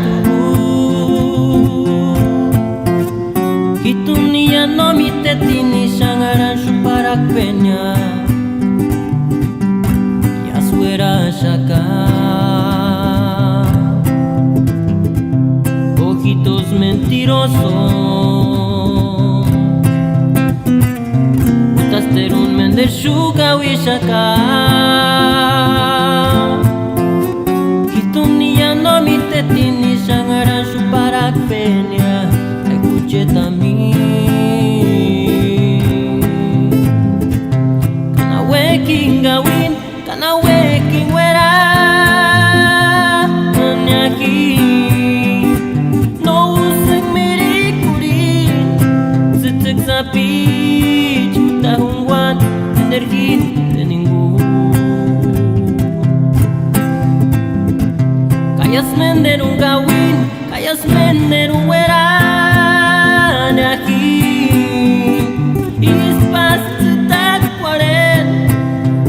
tú. Y tu niña no mi te tini shangaran para peña. Ya suera shaka. Ojitos mentirosos. Utas terun mender shuka wishaka. Tini sangaran para peña, escuche también. Kana waking gawin, kana waking wera, nanyaki. No usang mirikurin, sitik sa pitch, tahungwan, energin, teninggu. Kayas mender un gawin, kayas mender un weran aquí. Ispas tsutak kwaren,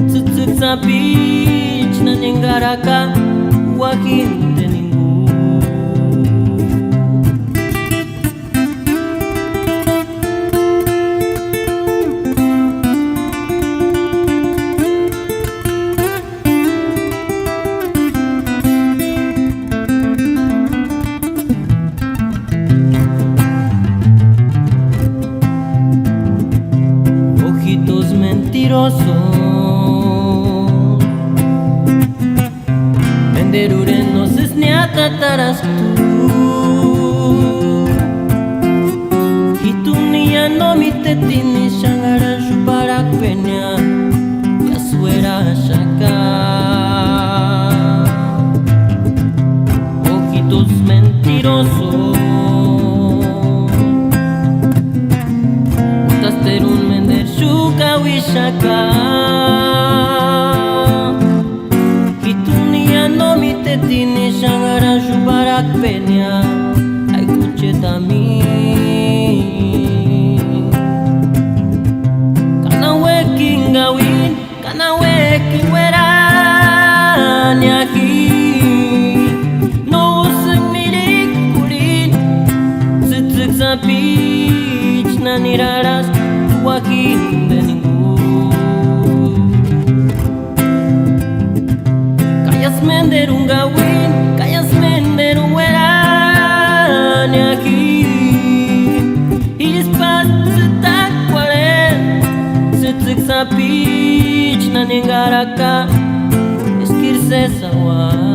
tsutsuk sa beach na ninggaraka, wakin teninggu. Menderuren no se sniatataras tú. Y tu niña no mi te tini shangaran para peña. Ya suera shaka. Ojitos mentirosos. Utas terun mender shuka wishaka. Tini shangaran shubarak peña, ay kuche también. Kana waking gawin, kana waking weran yaki. No usang mirik kurin, sitik sa pitch na niraras, wakin deninggu. Mender un gawin, kayas mender un weran aquí. Ispas setak kwaren, setik sa pitch na ninggaraka, eskirse sawan.